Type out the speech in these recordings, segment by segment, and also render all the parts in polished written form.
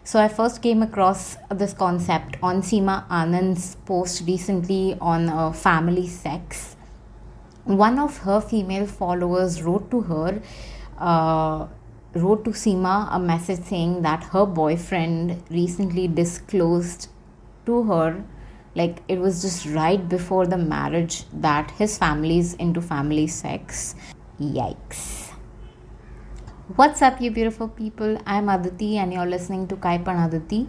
So I first came across this concept on Seema Anand's post recently on family sex. One of her female followers uh, wrote to Seema a message saying that her boyfriend recently disclosed to her, like it was just right before the marriage, that his family is into family sex. Yikes. What's up, you beautiful people? I'm Aditi, and you're listening to Aditi.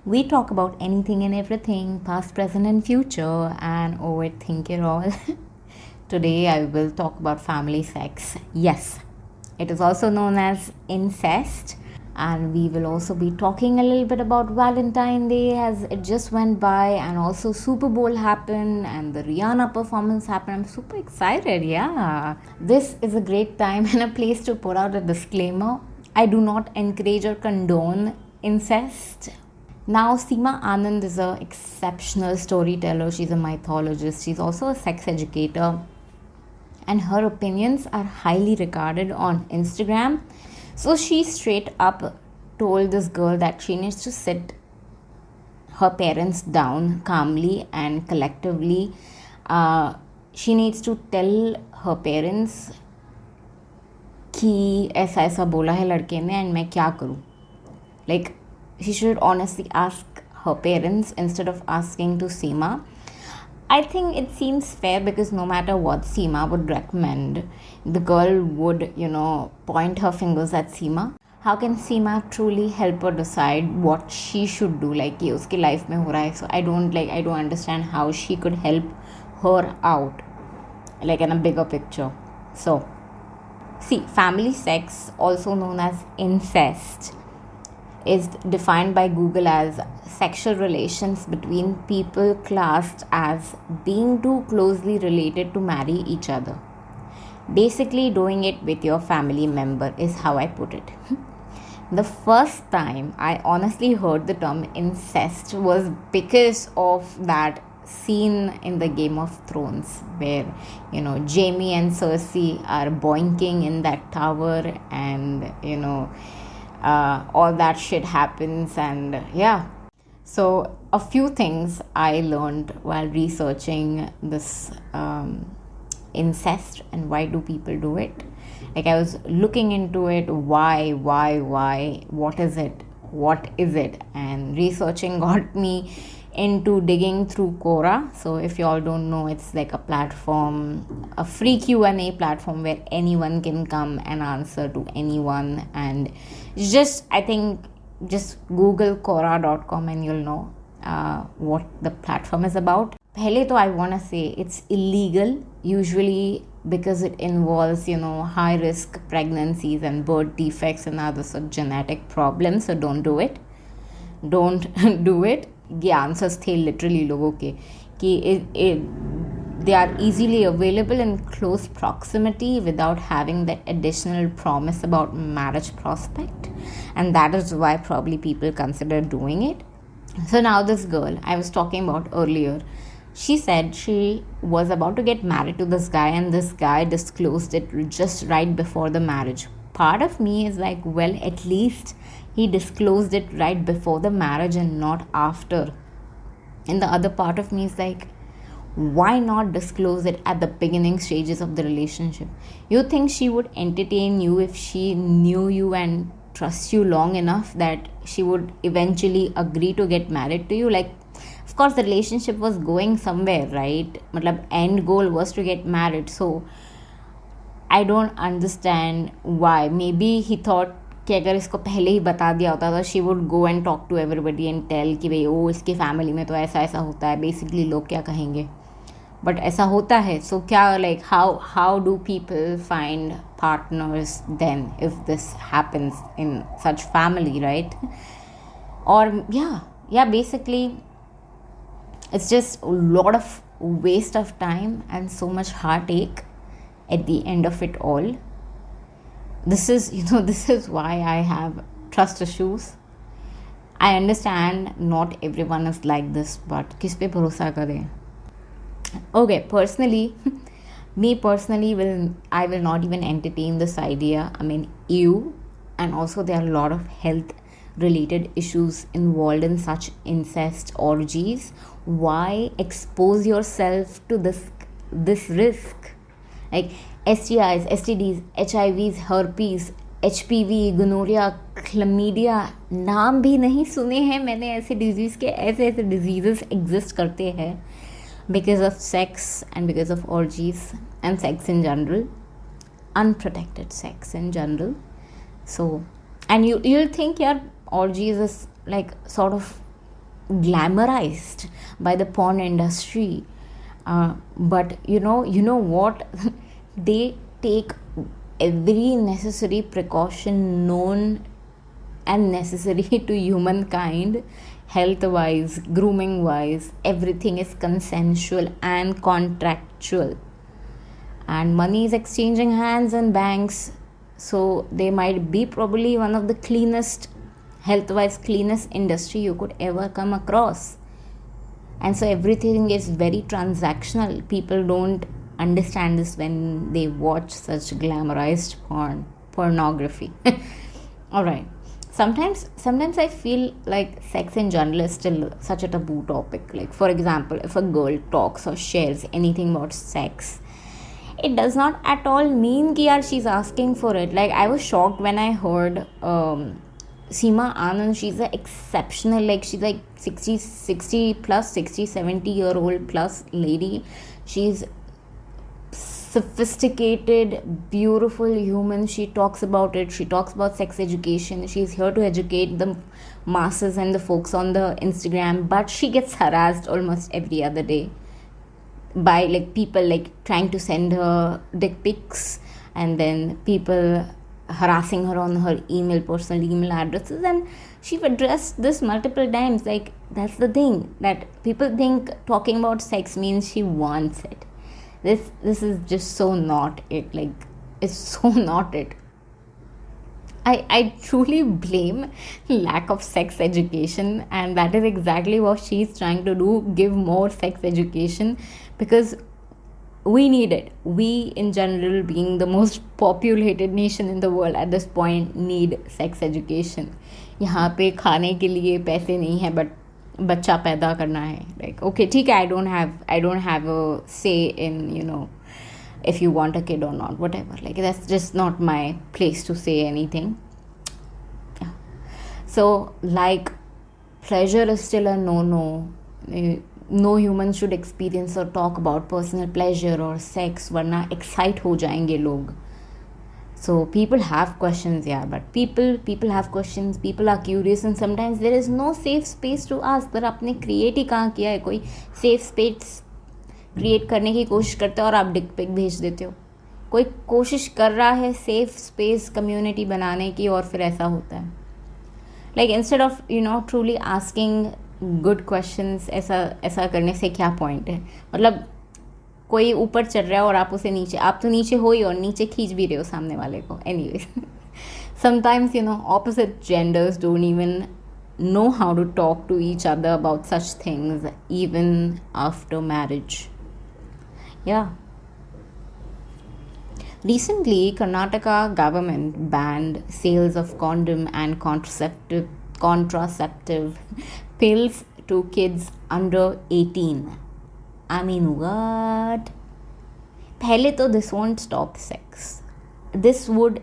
We talk about anything and everything, past, present, and future, and overthink it all. Today, I will talk about family sex. Yes, it is also known as incest. And we will also be talking a little bit about Valentine's Day as it just went by, and also Super Bowl happened and the Rihanna performance happened. I'm super excited, yeah. This is a great time and a place to put out a disclaimer. I do not encourage or condone incest. Now, Seema Anand is an exceptional storyteller. She's a mythologist. She's also a sex educator. And her opinions are highly regarded on Instagram. So she straight up told this girl that she needs to sit her parents down calmly and collectively. She needs to tell her parents कि ऐसा ऐसा बोला है लड़के ने and मैं क्या करूँ. Like, she should honestly ask her parents instead of asking to Seema. I think it seems fair because no matter what Seema would recommend, the girl would, point her fingers at Seema. How can Seema truly help her decide what she should do? Like, ये उसकी life में हो रहा है. So I don't understand how she could help her out, like in a bigger picture. So, see, family sex, also known as incest, is defined by Google as sexual relations between people classed as being too closely related to marry each other. Basically, doing it with your family member is how I put it. The first time I honestly heard the term incest was because of that scene in the Game of Thrones where, Jaime and Cersei are boinking in that tower and, all that shit happens, and yeah. So a few things I learned while researching this incest and why do people do it. Like, I was looking into it, why, what is it, and researching got me into digging through Quora. So if you all don't know, it's like a platform, a free Q&A platform where anyone can come and answer to anyone. And I think just Google Quora.com and you'll know what the platform is about. Pehle to I want to say it's illegal, usually because it involves, high risk pregnancies and birth defects and other such genetic problems. So don't do it. Don't do it. ये answers थे literally लोगों के कि they are easily available in close proximity without having that additional promise about marriage prospect, and that is why probably people consider doing it. So now this girl I was talking about earlier, she said she was about to get married to this guy and this guy disclosed it just right before the marriage. Part of me is like, well, at least he disclosed it right before the marriage and not after. And the other part of me is like, why not disclose it at the beginning stages of the relationship? You think she would entertain you if she knew you and trust you long enough that she would eventually agree to get married to you? Like, of course the relationship was going somewhere, right? Matlab, end goal was to get married. So I don't understand why. Maybe he thought कि अगर इसको पहले ही बता दिया होता तो she would go and talk to everybody and tell कि भाई इसके फैमिली में तो ऐसा ऐसा होता है, बेसिकली लोग क्या कहेंगे. बट ऐसा होता है. सो क्या, like how do people find partners then if this happens in such family, right? और या basically it's just lot of waste of time and so much heartache at the end of it all. This is why I have trust issues. I understand not everyone is like this, but किस पे भरोसा करें? Okay, personally, I will not even entertain this idea. I mean, and also there are a lot of health related issues involved in such incest orgies. Why expose yourself to this risk? Like STIs, STDs, HIVs, herpes, HPV, gonorrhea, chlamydia, नाम भी नहीं सुने हैं मैंने ऐसे disease के. ऐसे ऐसे डिजीज़ेस एग्जिस्ट करते हैं because of sex and because of orgies and sex in general, unprotected sex in general. So, and you'll think, yeah, orgies is like sort of glamorized by the porn industry, but you know what? They take every necessary precaution known and necessary to humankind, health wise, grooming wise. Everything is consensual and contractual, and money is exchanging hands in banks. So they might be probably one of the cleanest, health wise cleanest industry you could ever come across. And so everything is very transactional. People don't understand this when they watch such glamorized pornography. All right. Sometimes I feel like sex in general is still such a taboo topic. Like, for example, if a girl talks or shares anything about sex, it does not at all mean that she's asking for it. Like, I was shocked when I heard Seema Anand. She's an exceptional, like, she's like 60 plus, 60, 70-year-old plus lady. She's sophisticated, beautiful human. She talks about it. She talks about sex education. She's here to educate the masses and the folks on the Instagram, but she gets harassed almost every other day by like people like trying to send her dick pics, and then people harassing her on her personal email addresses. And she's addressed this multiple times. Like, that's the thing, that people think talking about sex means she wants it. This is just so not it. Like, it's so not it. I truly blame lack of sex education, and that is exactly what she's trying to do, give more sex education, because we need it. We in general, being the most populated nation in the world at this point, need sex education. यहाँ पे खाने के लिए पैसे नहीं है, but बच्चा पैदा करना है. Like, okay, ठीक है, I don't have a say in, if you want a kid or not, whatever. Like, that's just not my place to say anything. Yeah. So, like, pleasure is still a no. No human should experience or talk about personal pleasure or sex, वरना excite हो जाएंगे लोग. So people have questions, yeah, but people have questions, people are curious, and sometimes there is no safe space to ask. पर आपने create ही कहाँ किया है? कोई safe space create करने की कोशिश करते हो और आप dick pic भेज देते हो. कोई कोशिश कर रहा है safe space community बनाने की, और फिर ऐसा होता है. Like, instead of truly asking good questions, ऐसा करने से क्या point है? मतलब कोई ऊपर चढ़ रहा है और आप उसे नीचे, आप तो नीचे हो ही और नीचे खींच भी रहे हो सामने वाले को. Anyways, sometimes opposite genders don't even know how to talk to each other about such things even after marriage. Yeah. Recently, Karnataka government banned sales of condom and contraceptive pills to kids under 18. I mean, what? पहले तो this won't stop sex. This would,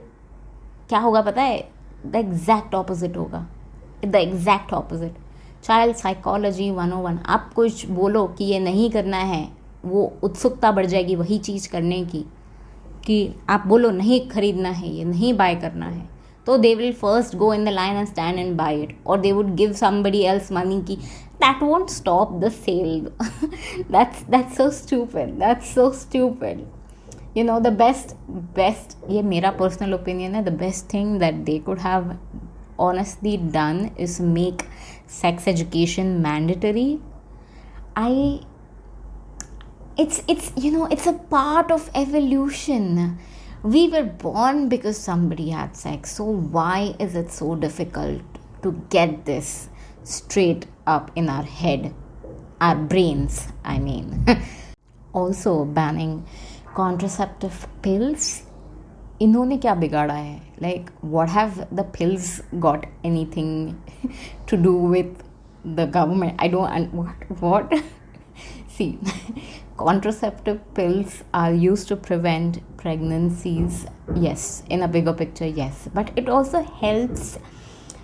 क्या होगा पता है? The exact opposite होगा. The exact opposite. Child psychology 101. आप कुछ बोलो कि ये नहीं करना है, वो उत्सुकता बढ़ जाएगी वही चीज़ करने की. कि आप बोलो नहीं खरीदना है, ये नहीं बाय करना है, तो they will first go in the line and stand and buy it, or they would give somebody else money ki that won't stop the sale. that's so stupid. The best, ये मेरा personal opinion है, the best thing that they could have honestly done is make sex education mandatory. It's a part of evolution. We were born because somebody had sex. So why is it so difficult to get this straight up in our head? Our brains, I mean. Also, banning contraceptive pills. इन्होंने क्या बिगाड़ा है? Like, what have the pills got anything to do with the government? I don't. What? See, contraceptive pills are used to prevent pregnancies. Yes, in a bigger picture, yes. But it also helps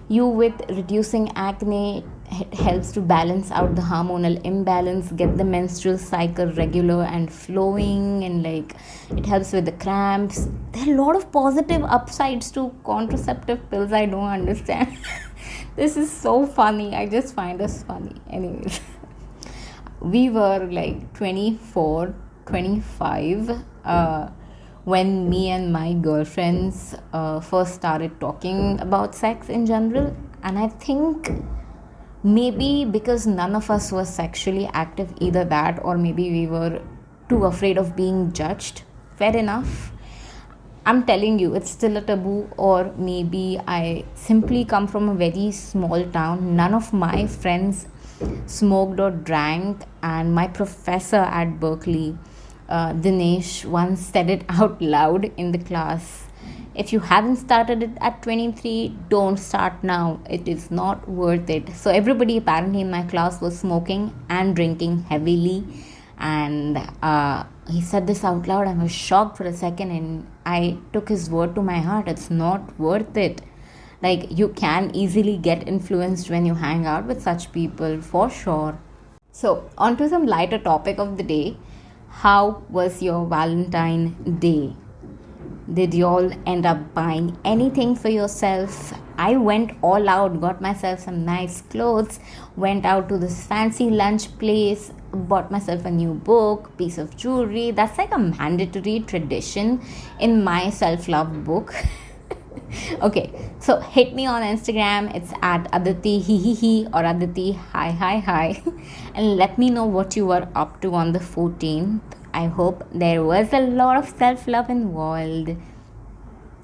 you with reducing acne. It helps to balance out the hormonal imbalance, get the menstrual cycle regular and flowing, and like it helps with the cramps. There are a lot of positive upsides to contraceptive pills. I don't understand. This is so funny. I just find this funny. Anyways, we were like 24, 25 when me and my girlfriends first started talking about sex in general. And I think maybe because none of us was sexually active, either that or maybe we were too afraid of being judged. Fair enough. I'm telling you, it's still a taboo, or maybe I simply come from a very small town. None of my friends smoked or drank, and my professor at Berkeley, Dinesh, once said it out loud in the class. If you haven't started it at 23, don't start now. It is not worth it. So, everybody apparently in my class was smoking and drinking heavily. And he said this out loud. I was shocked for a second, and I took his word to my heart. It's not worth it. Like, you can easily get influenced when you hang out with such people, for sure. So, on to some lighter topic of the day. How was your Valentine Day? Did you all end up buying anything for yourself? I went all out, got myself some nice clothes, went out to this fancy lunch place, bought myself a new book, piece of jewelry. That's like a mandatory tradition in my self-love book. Okay, so hit me on Instagram. It's at Aditi he or Aditi hi, and let me know what you were up to on the 14th. I hope there was a lot of self-love involved.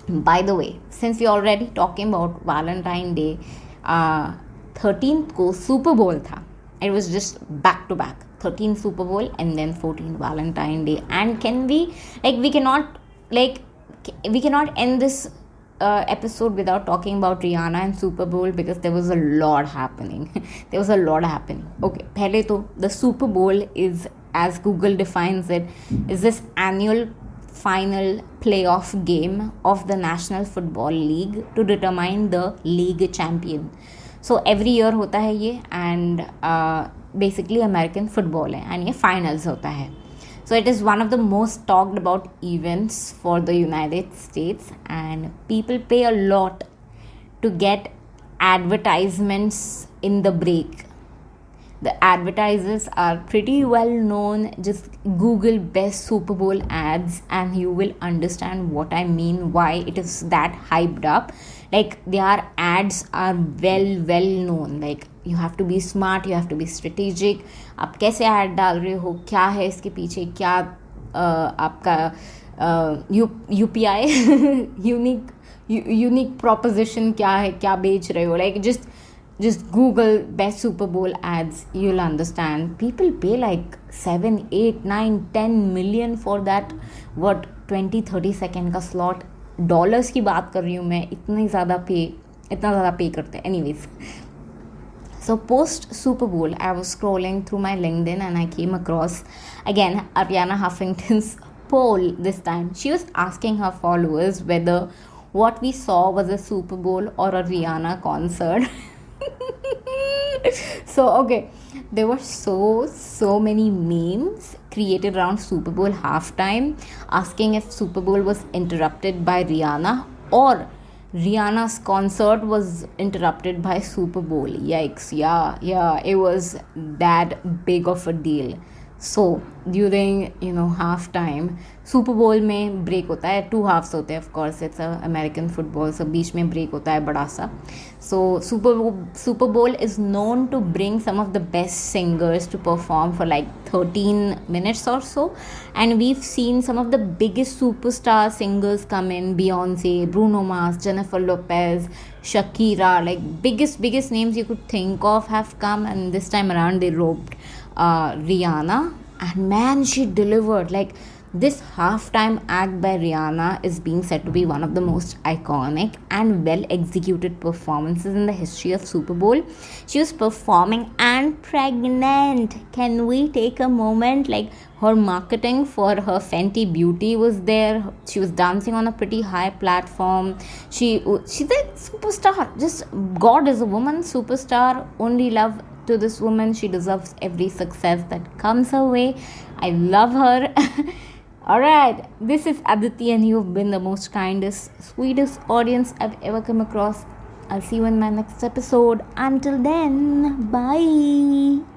By the way, since we're already talking about Valentine Day, 13th को Super Bowl था. It was just back to back. 13th Super Bowl and then 14th Valentine Day. And we cannot end this episode without talking about Rihanna and Super Bowl, because there was a lot happening. Okay, पहले तो the Super Bowl is, as Google defines it, is this annual final playoff game of the National Football League to determine the league champion. So every year होता है ये, and basically American football है, and ये finals होता है. So it is one of the most talked about events for the United States, and people pay a lot to get advertisements in the break. The advertisers are pretty well known. Just Google best Super Bowl ads and you will understand what I mean, why it is that hyped up. Like, their ads are well known. Like, you have to be smart, you have to be strategic. आप कैसे ad डाल रहे हो, क्या है इसके पीछे, क्या आपका UPI unique proposition क्या है, क्या बेच रहे हो. Like, just Google best Super Bowl ads, you'll understand. People pay like 7, 8, 9, 10 million for that 20-30 second का slot. डॉलर्स की बात कर रही हूँ मैं. इतना ज़्यादा पे करते हैं. Anyways, so post Super Bowl, I was scrolling through my LinkedIn and I came across again Ariana Huffington's poll. This time she was asking her followers whether what we saw was a Super Bowl or a Rihanna concert. So okay, there were so many memes created around Super Bowl halftime, asking if Super Bowl was interrupted by Rihanna or Rihanna's concert was interrupted by Super Bowl. Yikes. Yeah, it was that big of a deal. So during halftime, Super Bowl में break होता है, 2 halves होते हैं. Of course, it's a American football, so बीच में break होता है बड़ा सा. So Super Bowl is known to bring some of the best singers to perform for like 13 minutes or so, and we've seen some of the biggest superstar singers come in: Beyonce, Bruno Mars, Jennifer Lopez, Shakira. Like, biggest names you could think of have come, and this time around they roped Rihanna, and man, she delivered. Like, This halftime act by Rihanna is being said to be one of the most iconic and well executed performances in the history of Super Bowl. She was performing and pregnant. Can we take a moment? Like, her marketing for her Fenty Beauty was there. She was dancing on a pretty high platform. She's a superstar. Just God is a woman superstar. Only love to this woman. She deserves every success that comes her way. I love her. Alright, this is Aditi, and you've been the most kindest, sweetest audience I've ever come across. I'll see you in my next episode. Until then, bye.